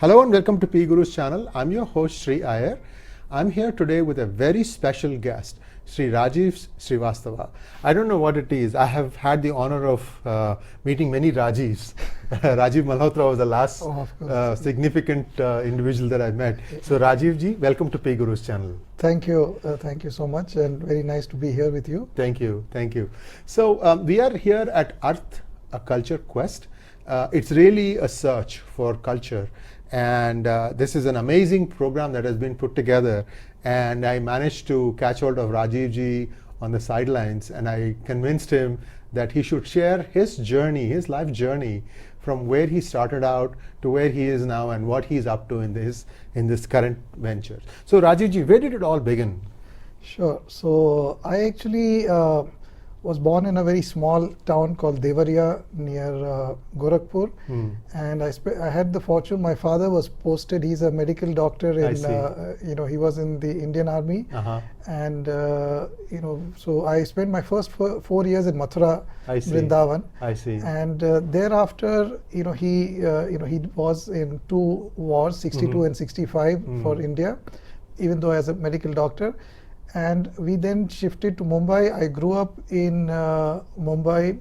Hello and welcome to PGurus channel. I'm your host Sri Iyer. I'm here today with a very special guest, Sri Rajeev Srivastava. I don't know what it is. I have had the honor of meeting many Rajeevs. Rajeev Malhotra was the last significant individual that I met. So Rajeev ji, welcome to PGurus channel. Thank you so much, and very nice to be here with you. Thank you. So we are here at Earth, a culture quest. It's really a search for culture. And this is an amazing program that has been put together, and I managed to catch hold of Rajeev ji on the sidelines, and I convinced him that he should share his journey, his life journey, from where he started out to where he is now and what he's up to in this current venture. So Rajeev ji, where did it all begin? Sure. So I actually was born in a very small town called Devariya near Gorakhpur, and I had the fortune. My father was posted. He's a medical doctor in he was in the Indian Army, and so I spent my first 4 years in Mathura, Vrindavan. I see. And thereafter, he was in 2 wars, 62 and 65 for India, even though as a medical doctor. And we then shifted to Mumbai. I grew up in Mumbai.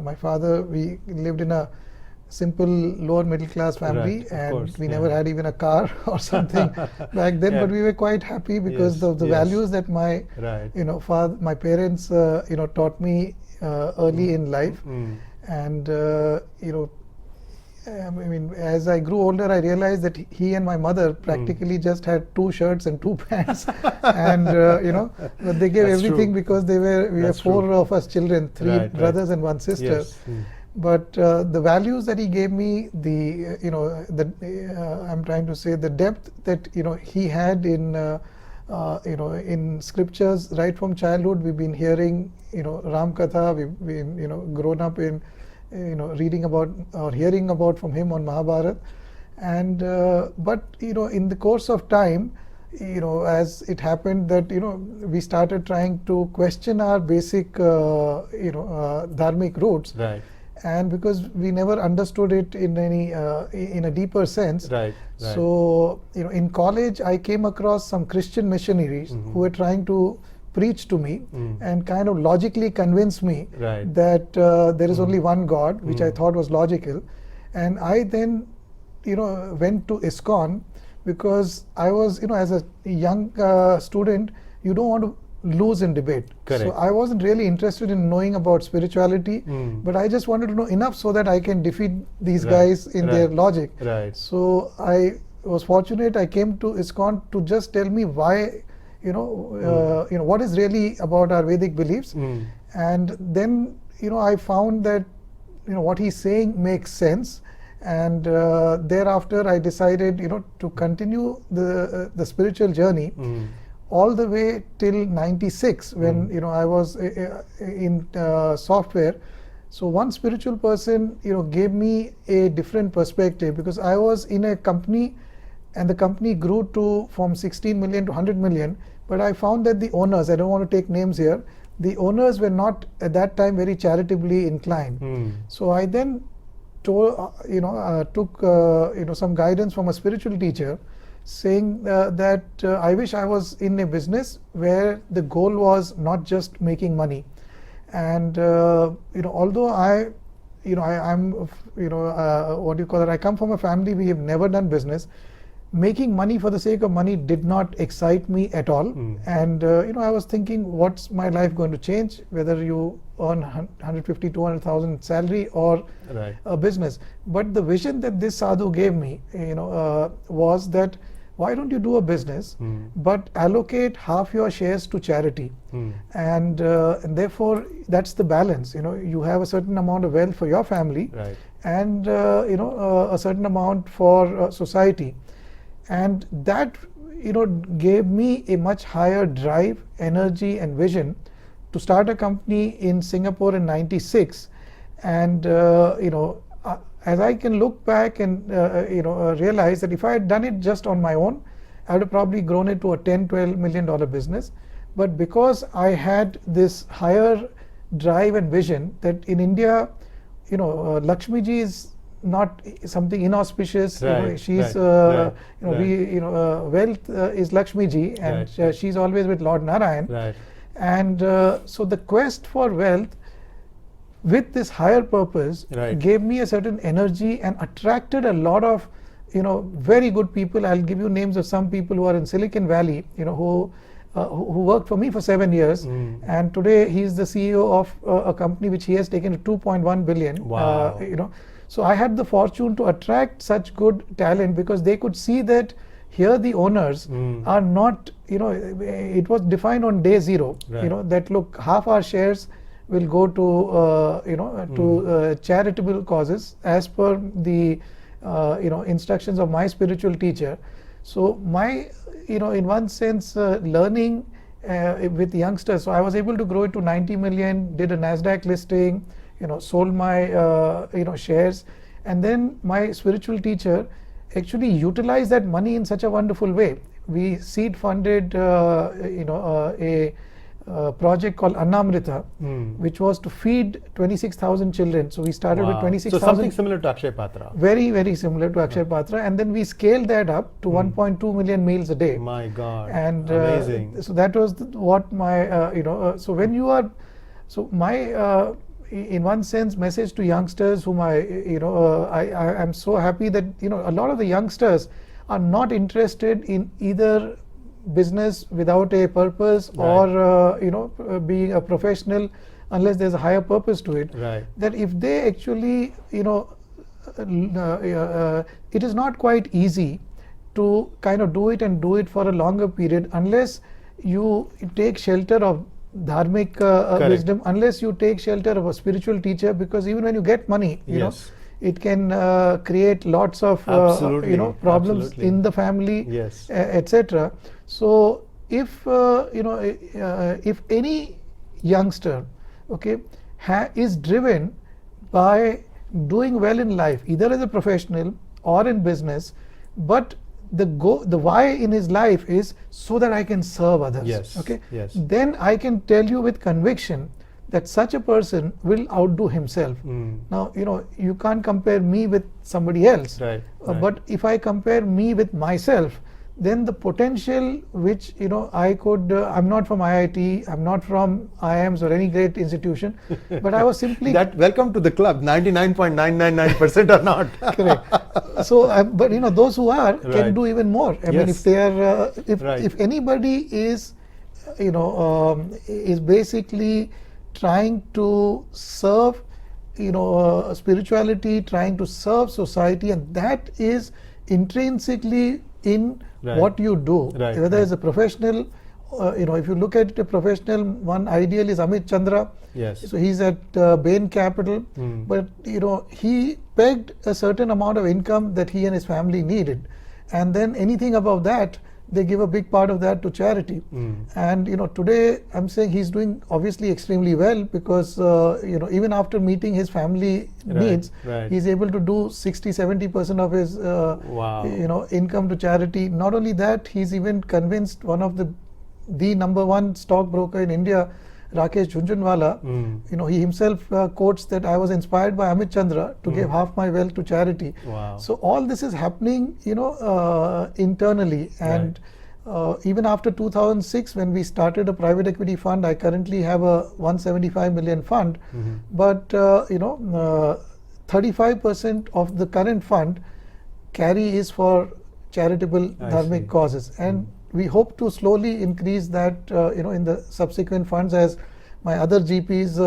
My father, we lived in a simple lower middle class family, right, and course, we never had even a car or something back then. But we were quite happy because of the values that my my parents taught me early in life. And as I grew older, I realized that he and my mother practically just had 2 shirts and 2 pants, and but they gave That's everything true. because we were 4 of us children, 3 brothers and 1 sister. Yes. But the values that he gave me, I'm trying to say the depth that he had in scriptures right from childhood. We've been hearing Ram Katha. We've been grown up in reading about or hearing about from him on Mahabharata, and but in the course of time, as it happened that we started trying to question our basic dharmic roots, Right. and because we never understood it in any in a deeper sense. Right. So in college I came across some Christian missionaries who were trying to preach to me and kind of logically convince me that there is only one God, which I thought was logical. And I then went to ISKCON because I was as a young student, you don't want to lose in debate. Correct. So I wasn't really interested in knowing about spirituality, but I just wanted to know enough so that I can defeat these guys in their logic. Right. So I was fortunate. I came to ISKCON to just tell me why what is really about our Vedic beliefs, and then I found that what he's saying makes sense, and thereafter I decided to continue the spiritual journey all the way till 96 when I was in software. So one spiritual person gave me a different perspective, because I was in a company and the company grew from 16 million to 100 million. But I found that the owners, I don't want to take names here, the owners were not at that time very charitably inclined. So I then took some guidance from a spiritual teacher, saying that I wish I was in a business where the goal was not just making money. And although I'm I come from a family, we have never done business. Making money for the sake of money did not excite me at all. And I was thinking, what's my life going to change, whether you earn 150, 200,000 salary or a business. But the vision that this sadhu gave me was that why don't you do a business but allocate half your shares to charity, and therefore that's the balance. You have a certain amount of wealth for your family, and a certain amount for society. And that gave me a much higher drive, energy and vision to start a company in Singapore in 96. And as I can look back and realize that if I had done it just on my own, I would have probably grown it to a $10-12 million business. But because I had this higher drive and vision that in India, Lakshmi ji is not something inauspicious. Right, She's right, wealth is Lakshmi ji, and right. she's always with Lord Narayan. Right. And so the quest for wealth with this higher purpose Right. gave me a certain energy and attracted a lot of very good people. I'll give you names of some people who are in Silicon Valley, who worked for me for 7 years, and today he's the CEO of a company which he has taken to 2.1 billion. Wow. So I had the fortune to attract such good talent because they could see that here the owners are not, it was defined on day zero, Right. that look, half our shares will go to charitable causes as per the instructions of my spiritual teacher. So my in one sense learning with youngsters, so I was able to grow it to 90 million, did a NASDAQ listing, sold my shares, and then my spiritual teacher actually utilized that money in such a wonderful way. We seed funded a project called Annamrita, which was to feed 26,000 children. So we started with Wow. 26,000. So something similar to Akshay Patra. Very, very similar to Akshay Patra, and then we scaled that up to 1.2 million meals a day. My God. And amazing. so that was what my so when you are my in one sense message to youngsters whom I am so happy that a lot of the youngsters are not interested in either business without a purpose, Right. or being a professional unless there's a higher purpose to it. Right. That if they actually it is not quite easy to kind of do it and do it for a longer period unless you take shelter of dharmic wisdom, unless you take shelter of a spiritual teacher, because even when you get money, Yes. it can create lots of Absolutely. problems Absolutely. in the family, Yes. etc. So if if any youngster is driven by doing well in life, either as a professional or in business, but the why in his life is so that I can serve others. Yes. Okay. Yes. Then I can tell you with conviction that such a person will outdo himself. Now you can't compare me with somebody else. Right. But if I compare me with myself, then the potential which I could I'm not from IIT, I'm not from IIMs or any great institution, but I was simply welcome to the club. 99.999% are not. correct. So but those who are Right. can do even more. I mean, if Yes. they are Right. if anybody is is basically trying to serve spirituality, trying to serve society, and that is intrinsically in Right. what you do, Right, whether right. as a professional, if you look at it, a professional, one ideal is Amit Chandra. Yes. So he's at Bain Capital, but he pegged a certain amount of income that he and his family needed, and then anything above that, they give a big part of that to charity. And today I'm saying he's doing obviously extremely well because even after meeting his family Right, needs, right. he's able to do 60-70% of his Wow. income to charity. Not only that, he's even convinced one of the number one stockbroker in India, Rakesh Jhunjhunwala, he himself quotes that I was inspired by Amit Chandra to give half my wealth to charity. Wow. So all this is happening, internally, and even after 2006, when we started a private equity fund, I currently have a 175 million fund, but 35% of the current fund carry is for charitable I dharmic see. causes, and we hope to slowly increase that in the subsequent funds as my other GPs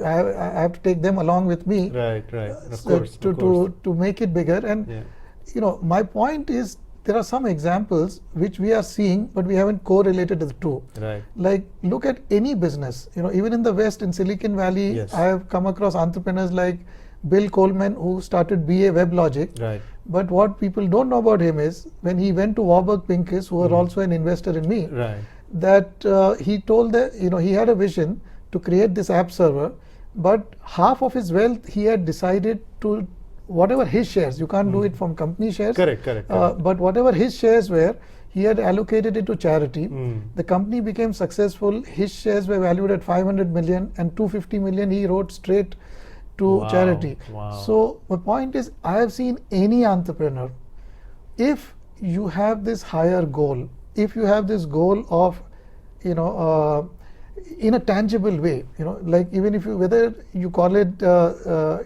I have to take them along with me. Right. Right. Of So course. Of course. to make it bigger. And Yeah. my point is there are some examples which we are seeing but we haven't correlated the two. Right. Like look at any business, even in the West, in Silicon Valley, Yes. I have come across entrepreneurs like Bill Coleman, who started BA WebLogic. Right. But what people don't know about him is when he went to Warburg Pincus, who are also an investor in me, Right. that he told that he had a vision to create this app server, but half of his wealth he had decided to, whatever his shares, you can't do it from company shares. Correct. But whatever his shares were, he had allocated it to charity. The company became successful. His shares were valued at 500 million, and 250 million he wrote straight to Wow, charity. wow. So my point is, I have seen any entrepreneur, if you have this higher goal, if you have this goal of, you know, in a tangible way, you know, like even if you, whether you call it,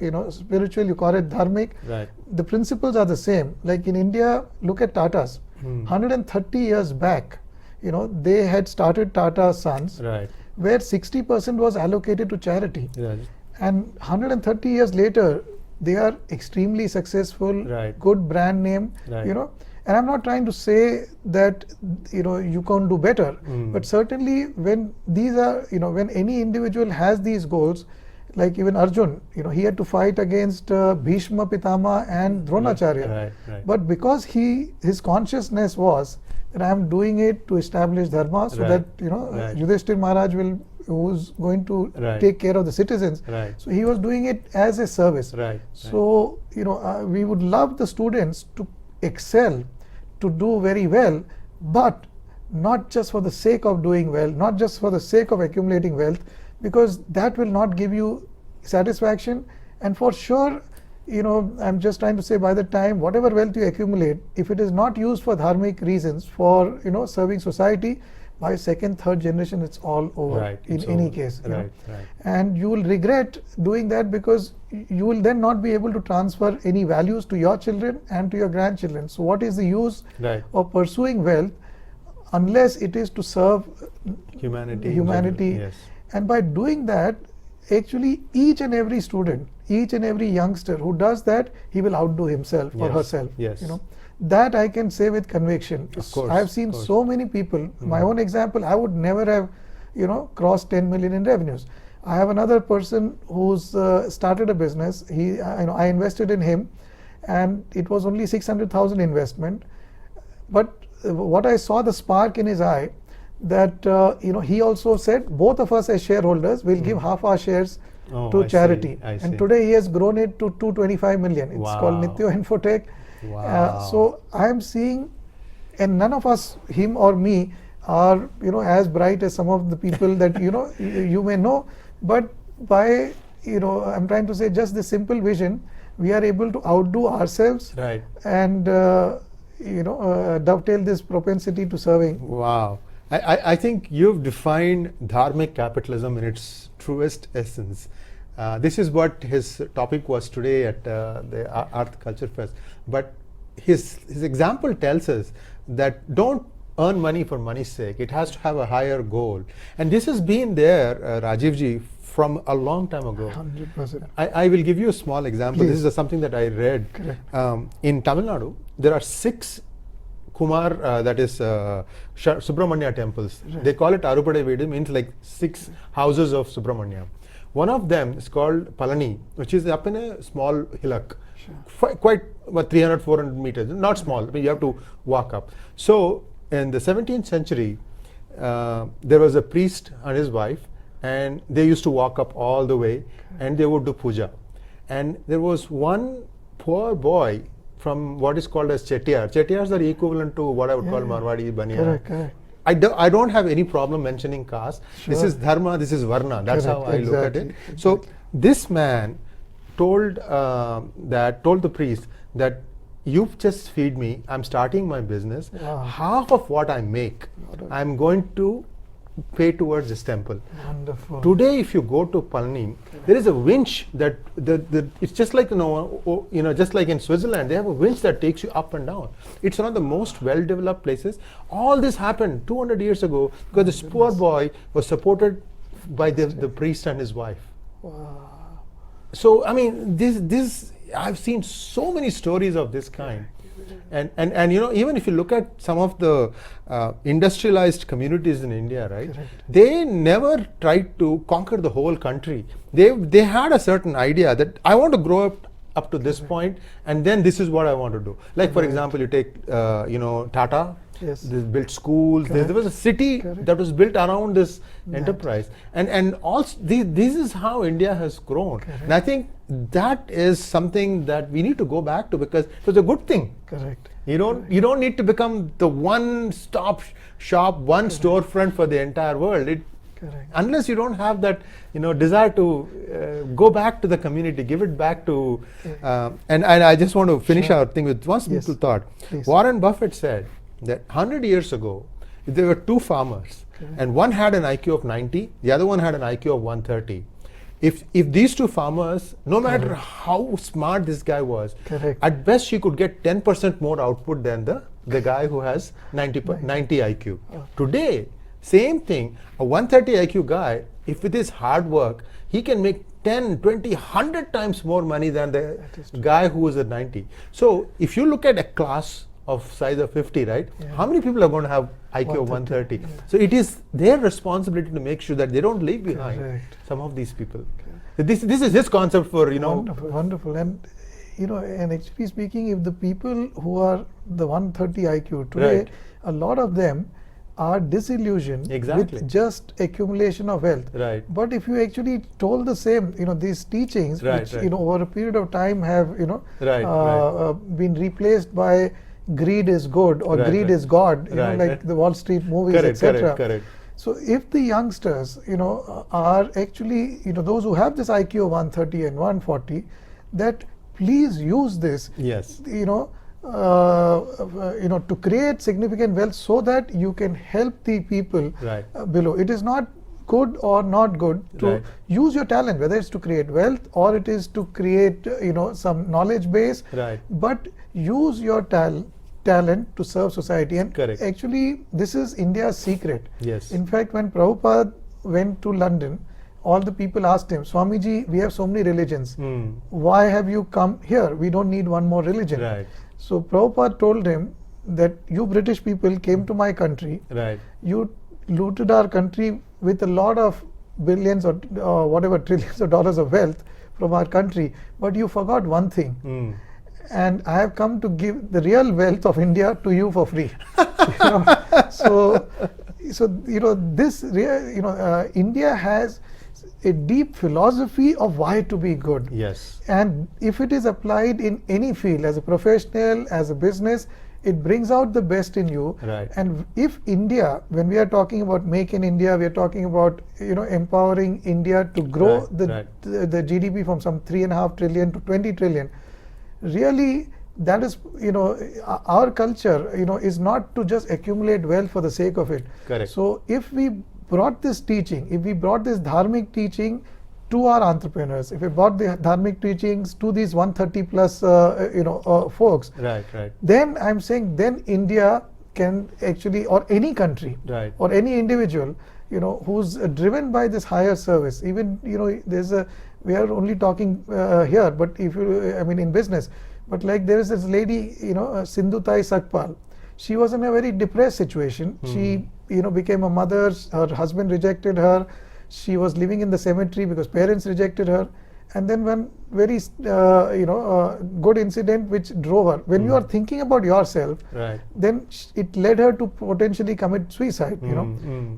you know, spiritual, you call it dharmic, Right. the principles are the same. Like in India, look at Tatas. 130 years back, you know, they had started Tata Sons, Right. where 60% was allocated to charity. Right. And 130 years later, they are extremely successful, Right. good brand name, Right. you know. And I'm not trying to say that, you know, you can't do better, but certainly when these are, you know, when any individual has these goals, like even Arjun, you know, he had to fight against Bhishma Pitama and Dronacharya. Right, right. But because his consciousness was that I am doing it to establish dharma, so Right, that, you know, right. Yudhishthir Maharaj who's going to Right. take care of the citizens. Right. So he was doing it as a service. Right. So, you know, we would love the students to excel, to do very well, but not just for the sake of doing well, not just for the sake of accumulating wealth, because that will not give you satisfaction. And for sure, you know, I'm just trying to say, by the time whatever wealth you accumulate, if it is not used for dharmic reasons, for, you know, serving society, by second, third generation, it's all over. Right, In it's any over. case, you know. Right, right. And you will regret doing that, because you will then not be able to transfer any values to your children and to your grandchildren. So what is the use Right. of pursuing wealth unless it is to serve Humanity. in humanity? general. Yes. And by doing that, actually each and every student, each and every youngster who does that, he will outdo himself or Yes, herself. yes. You know, that I can say with conviction. Of course, I have seen of course. so many people. My own example, I would never have, you know, crossed 10 million in revenues. I have another person who's started a business. You know, I invested in him, and it was only 600,000 investment. But what I saw, the spark in his eye, that you know, he also said, both of us as shareholders will give half our shares Oh, to I see, charity. I see. And today he has grown it to 225 million. It's called Wow. Nityo Infotech. Wow. So I am seeing, and none of us, him or me, are, you know, as bright as some of the people that, you know, you may know, but by, you know, I'm trying to say, just the simple vision, we are able to outdo ourselves. Right. And you know, dovetail this propensity to serving. Wow. I think you've defined Dharmic capitalism in its truest essence. This is what his topic was today at the Art Culture Fest. But his example tells us that don't earn money for money's sake. It has to have a higher goal. And this has been there, Rajivji, from a long time ago. 100%. I will give you a small example. Please. This is something that I read. Correct. In Tamil Nadu, there are 6 Kumar, that is Subramanya temples. Right. They call it Arupadai Vedu, means like 6 houses of Subramanya. One of them is called Palani, which is up in a small hillock. Sure. Quite about 300, 400 meters, not small, but you have to walk up. So in the 17th century, there was a priest and his wife, and they used to walk up all the way, and they would do puja. And there was one poor boy from what is called as Chettiar. Chettiars are equivalent to what I would call Marwadi, Baniya. Correct, correct. I don't have any problem mentioning caste. This Sure. is dharma, this is varna. That's Correct, how I look at it. exactly, So exactly. this man told the priest that you just feed me. I'm starting my business. Wow. Half of what I make, I'm going to pay towards this temple. Wonderful. Today, if you go to Palani, there is a winch that it's just like just like in Switzerland, they have a winch that takes you up and down. It's one of the most well-developed places. All this happened 200 years ago because this poor boy was supported by the priest and his wife. Wow. So I mean, this I've seen so many stories of this kind. And you know, even if you look at some of the industrialized communities in India, right? Correct. They never tried to conquer the whole country. They had a certain idea that I want to grow up to this point, and then this is what I want to do. Like for example, you take Tata. Yes. They built schools. There was a city Correct. that was built around this That. enterprise, and also this is how India has grown. Correct. And I think that is something that we need to go back to because it was a good thing. Correct. You don't need to become the one-stop shop, one storefront for the entire world. Correct. Unless you don't have that, desire to go back to the community, give it back to. And I just want to finish our thing with one simple thought. Please. Warren Buffett said that 100 years ago, if there were two farmers, and one had an IQ of 90, the other one had an IQ of 130. If these two farmers, no matter how smart this guy was, at best she could get 10% more output than the guy who has 90 IQ. Today, same thing, a 130 IQ guy, if with his hard work, he can make 10, 20, 100 times more money than the guy who is at 90. So if you look at a class of size of 50, right? How many people are going to have IQ of 130? So it is their responsibility to make sure that they don't leave behind some of these people. This is his concept for, Wonderful. And, and actually speaking, if the people who are the 130 IQ today, a lot of them are disillusioned with just accumulation of wealth. But if you actually told the same, these teachings, which, over a period of time have, been replaced by greed is good or greed is God, like the Wall Street movies, etc. So if the youngsters, are actually, those who have this IQ of 130 and 140, that please use this, to create significant wealth so that you can help the people below. It is not good or not good to use your talent, whether it's to create wealth or it is to create, some knowledge base, but use your talent to serve society. And actually, this is India's secret. In fact, when Prabhupada went to London, all the people asked him, Swamiji, we have so many religions. Why have you come here? We don't need one more religion. So Prabhupada told him that you British people came to my country. You looted our country with a lot of billions or whatever trillions of dollars of wealth from our country, but you forgot one thing. And I have come to give the real wealth of India to you for free. So this India has a deep philosophy of why to be good. And if it is applied in any field, as a professional, as a business, it brings out the best in you. And if India, when we are talking about Make in India, we are talking about empowering India to grow the GDP from some 3.5 trillion to 20 trillion. Really, that is, our culture, is not to just accumulate wealth for the sake of it. So if we brought this teaching, if we brought this dharmic teaching to our entrepreneurs, if we brought the dharmic teachings to these 130 plus, folks, then I'm saying then India can actually, or any country, or any individual, who's driven by this higher service. Even, we are only talking here, but if you, in business, but like there is this lady, Sindhutai Sakpal. She was in a very depressed situation. She, became a mother. Her husband rejected her. She was living in the cemetery because parents rejected her. And then one very, good incident which drove her. When you are thinking about yourself, then it led her to potentially commit suicide.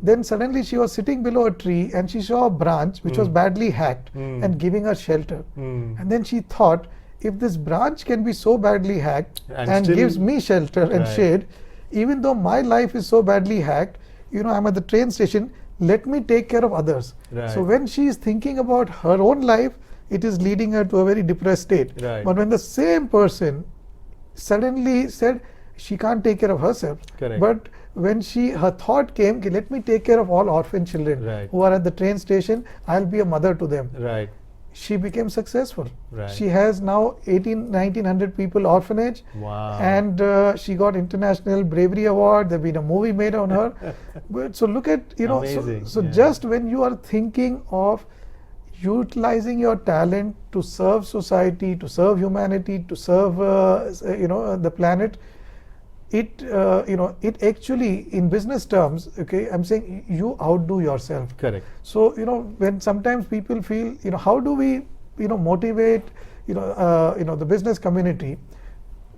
Then suddenly she was sitting below a tree and she saw a branch which was badly hacked and giving her shelter. And then she thought, if this branch can be so badly hacked and gives me shelter and shade, even though my life is so badly hacked, I'm at the train station, let me take care of others. So when she is thinking about her own life, it is leading her to a very depressed state. But when the same person suddenly said she can't take care of herself, but when her thought came, let me take care of all orphan children who are at the train station, I'll be a mother to them. She became successful. She has now 1900 people orphanage. And she got International Bravery Award. There's been a movie made on her. But so look at, so just when you are thinking of utilizing your talent to serve society, to serve humanity, to serve the planet, it actually, in business terms, I'm saying you outdo yourself. So when sometimes people feel, how do we motivate the business community?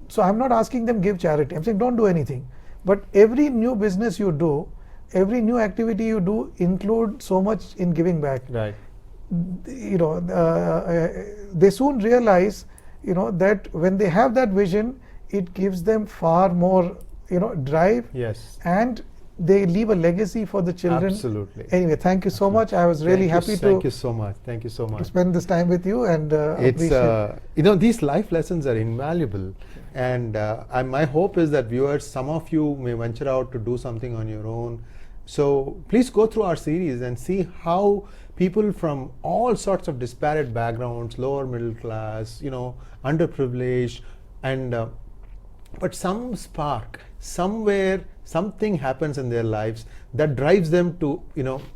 So I'm not asking them give charity. I'm saying don't do anything. But every new business you do, every new activity you do, include so much in giving back. They soon realize, that when they have that vision, it gives them far more, drive. And they leave a legacy for the children. Absolutely. Anyway, thank you so much. I was really happy Thank you so much. Thank you so to much. spend this time with you, and It's appreciate. these life lessons are invaluable, and my hope is that viewers, some of you may venture out to do something on your own. So please go through our series and see how people from all sorts of disparate backgrounds, lower middle class, underprivileged, and but some spark somewhere, something happens in their lives that drives them to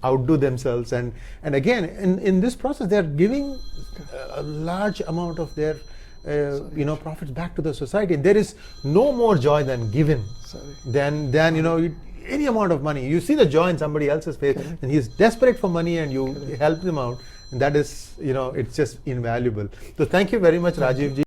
outdo themselves, and again in this process they are giving a large amount of their profits back to the society. And there is no more joy than giving than any amount of money. You see the joy in somebody else's face, and he's desperate for money, and you help him out, and that is it's just invaluable. So thank you very much, Rajeev ji.